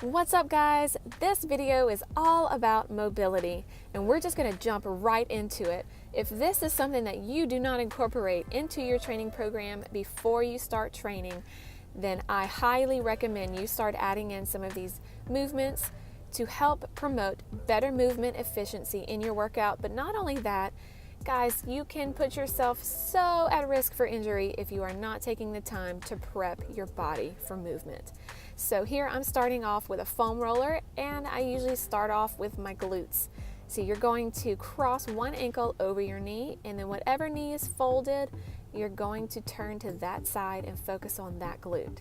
What's up, guys? This video is all about mobility, and we're just going to jump right into it. If this is something that you do not incorporate into your training program before you start training, then I highly recommend you start adding in some of these movements to help promote better movement efficiency in your workout. But not only that, guys, you can put yourself so at risk for injury if you are not taking the time to prep your body for movement. So here I'm starting off with a foam roller, and I usually start off with my glutes. So you're going to cross one ankle over your knee, and then whatever knee is folded, you're going to turn to that side and focus on that glute.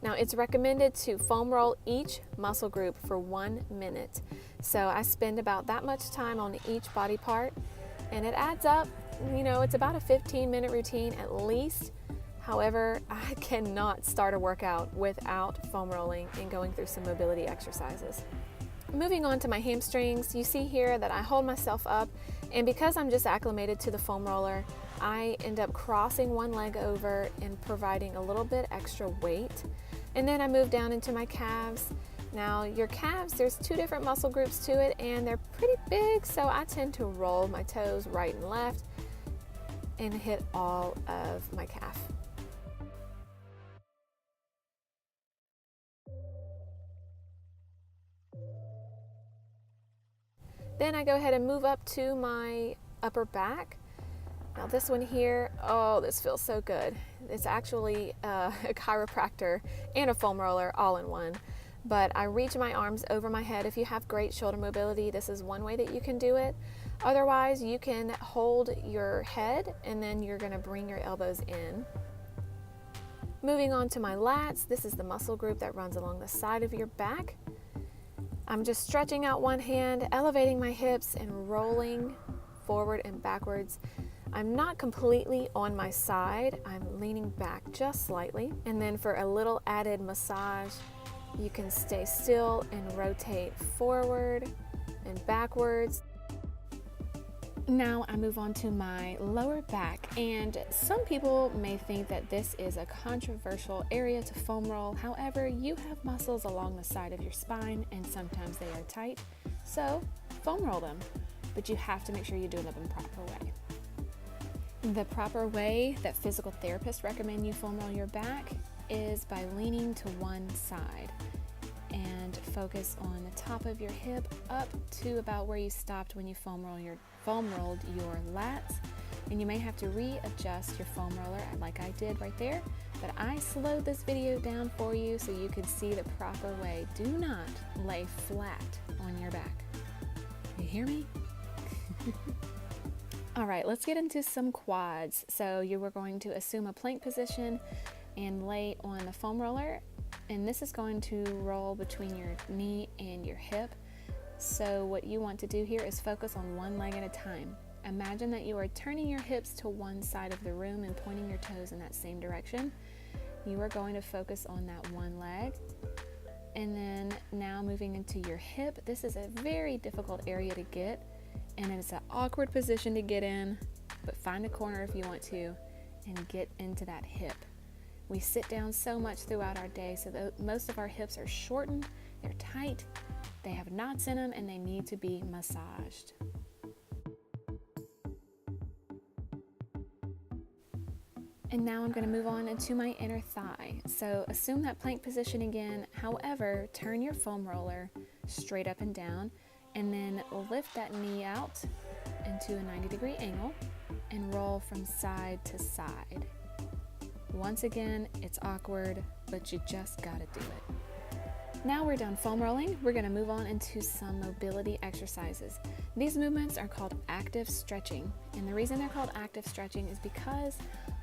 Now it's recommended to foam roll each muscle group for 1 minute. So I spend about that much time on each body part, and it adds up. You know, it's about a 15-minute routine at least. However, I cannot start a workout without foam rolling and going through some mobility exercises. Moving on to my hamstrings, you see here that I hold myself up, and because I'm just acclimated to the foam roller, I end up crossing one leg over and providing a little bit extra weight. And then I move down into my calves. Now your calves, there's two different muscle groups to it, and they're pretty big, so I tend to roll my toes right and left and hit all of my calf. Then I go ahead and move up to my upper back. Now this one here, oh, this feels so good. It's actually a chiropractor and a foam roller all in one. But I reach my arms over my head. If you have great shoulder mobility, this is one way that you can do it. Otherwise, you can hold your head and then you're gonna bring your elbows in. Moving on to my lats, this is the muscle group that runs along the side of your back. I'm just stretching out one hand, elevating my hips and rolling forward and backwards. I'm not completely on my side, I'm leaning back just slightly. And then for a little added massage, you can stay still and rotate forward and backwards. Now I move on to my lower back, and some people may think that this is a controversial area to foam roll. However, you have muscles along the side of your spine and sometimes they are tight, so foam roll them, but you have to make sure you do them in the proper way. The proper way that physical therapists recommend you foam roll your back is by leaning to one side and focus on the top of your hip up to about where you stopped when you foam rolled your lats. And you may have to readjust your foam roller like I did right there, but I slowed this video down for you so you can see the proper way. Do not lay flat on your back. You hear me? All right, let's get into some quads. So you are going to assume a plank position and lay on the foam roller, and this is going to roll between your knee and your hip. So what you want to do here is focus on one leg at a time. Imagine that you are turning your hips to one side of the room and pointing your toes in that same direction. You are going to focus on that one leg. And then now moving into your hip. This is a very difficult area to get, and it's an awkward position to get in, but find a corner if you want to and get into that hip. We sit down so much throughout our day, so that most of our hips are shortened, they're tight, they have knots in them, and they need to be massaged. And now I'm going to move on into my inner thigh. So assume that plank position again. However, turn your foam roller straight up and down, and then lift that knee out into a 90-degree angle and roll from side to side. Once again, it's awkward, but you just gotta do it. Now we're done foam rolling, we're gonna move on into some mobility exercises. These movements are called active stretching, and the reason they're called active stretching is because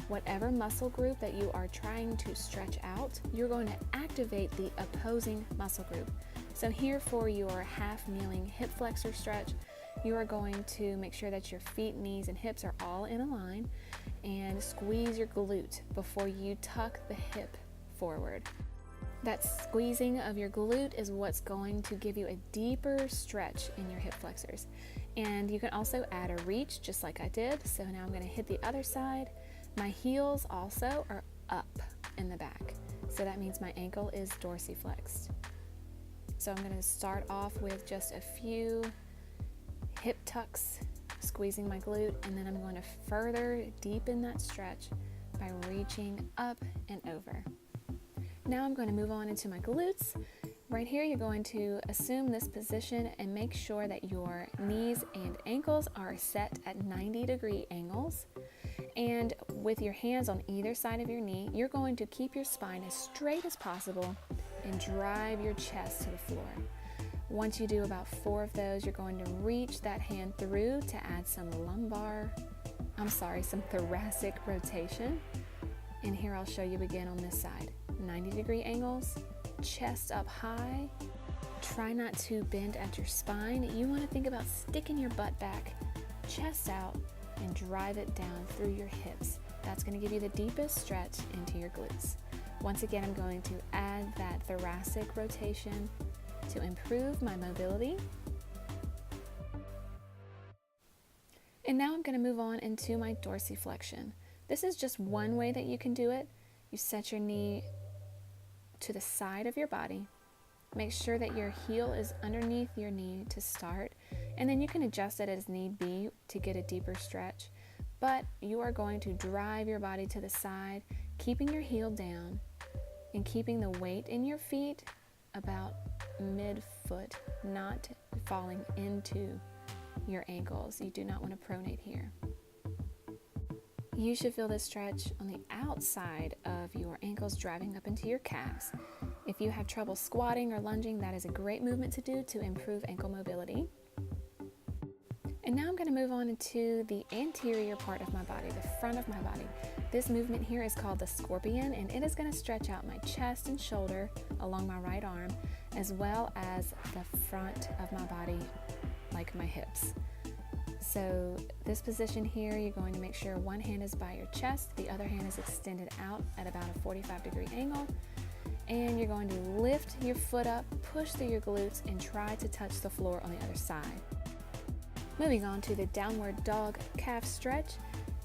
whatever muscle group that you are trying to stretch out, you're going to activate the opposing muscle group. So here for your half kneeling hip flexor stretch, you are going to make sure that your feet, knees, and hips are all in a line, and squeeze your glute before you tuck the hip forward. That squeezing of your glute is what's going to give you a deeper stretch in your hip flexors. And you can also add a reach just like I did. So now I'm going to hit the other side. My heels also are up in the back. So that means my ankle is dorsiflexed. So I'm going to start off with just a few hip tucks, squeezing my glute, and then I'm going to further deepen that stretch by reaching up and over. Now I'm going to move on into my glutes. Right here, you're going to assume this position and make sure that your knees and ankles are set at 90-degree angles. And with your hands on either side of your knee, you're going to keep your spine as straight as possible and drive your chest to the floor. Once you do about 4 of those, you're going to reach that hand through to add some some thoracic rotation. And here I'll show you again on this side. 90-degree angles, chest up high. Try not to bend at your spine. You want to think about sticking your butt back, chest out, and drive it down through your hips. That's going to give you the deepest stretch into your glutes. Once again, I'm going to add that thoracic rotation to improve my mobility. And now I'm going to move on into my dorsiflexion. This is just one way that you can do it. You set your knee to the side of your body. Make sure that your heel is underneath your knee to start, and then you can adjust it as need be to get a deeper stretch. But you are going to drive your body to the side, keeping your heel down and keeping the weight in your feet about mid-foot, not falling into your ankles. You do not want to pronate here. You should feel this stretch on the outside of your ankles driving up into your calves. If you have trouble squatting or lunging, that is a great movement to do to improve ankle mobility. And now I'm going to move on into the anterior part of my body, the front of my body. This movement here is called the scorpion, and it is going to stretch out my chest and shoulder along my right arm, as well as the front of my body, like my hips. So this position here, you're going to make sure one hand is by your chest, the other hand is extended out at about a 45-degree angle, and you're going to lift your foot up, push through your glutes, and try to touch the floor on the other side. Moving on to the downward dog calf stretch,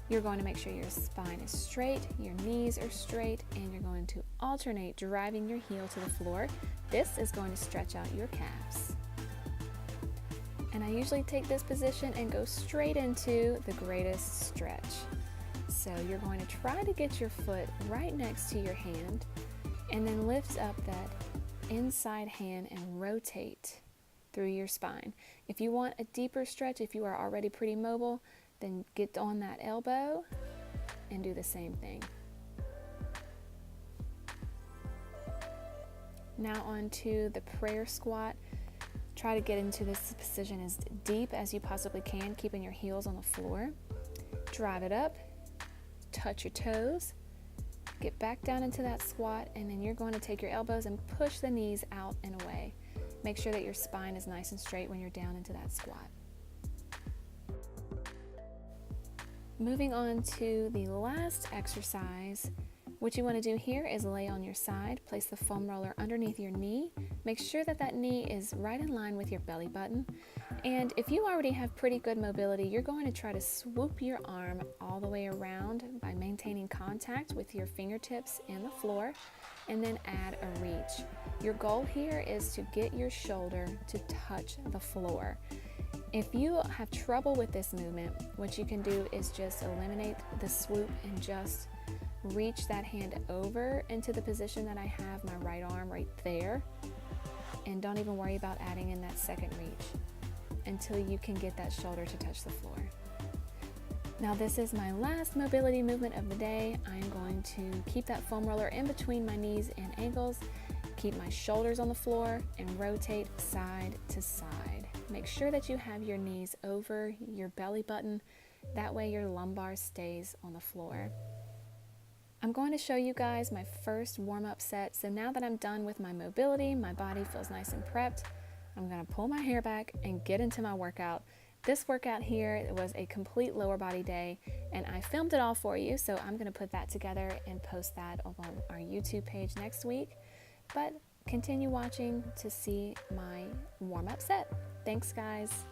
you're going to make sure your spine is straight, your knees are straight, and you're going to alternate driving your heel to the floor. This is going to stretch out your calves. And I usually take this position and go straight into the greatest stretch. So you're going to try to get your foot right next to your hand and then lift up that inside hand and rotate through your spine. If you want a deeper stretch, if you are already pretty mobile, then get on that elbow and do the same thing. Now on to the prayer squat. Try to get into this position as deep as you possibly can, keeping your heels on the floor. Drive it up, touch your toes, get back down into that squat, and then you're going to take your elbows and push the knees out and away. Make sure that your spine is nice and straight when you're down into that squat. Moving on to the last exercise, what you want to do here is lay on your side, place the foam roller underneath your knee. Make sure that that knee is right in line with your belly button. And if you already have pretty good mobility, you're going to try to swoop your arm all the way around by maintaining contact with your fingertips and the floor, and then add a reach. Your goal here is to get your shoulder to touch the floor. If you have trouble with this movement, what you can do is just eliminate the swoop and just reach that hand over into the position that I have my right arm right there, and don't even worry about adding in that second reach until you can get that shoulder to touch the floor. Now this is my last mobility movement of the day. I am going to keep that foam roller in between my knees and ankles, keep my shoulders on the floor, and rotate side to side. Make sure that you have your knees over your belly button, that way your lumbar stays on the floor. I'm going to show you guys my first warm-up set. So now that I'm done with my mobility, my body feels nice and prepped, I'm going to pull my hair back and get into my workout. This workout here was a complete lower body day, and I filmed it all for you, so I'm going to put that together and post that on our YouTube page next week. But continue watching to see my warm-up set. Thanks, guys.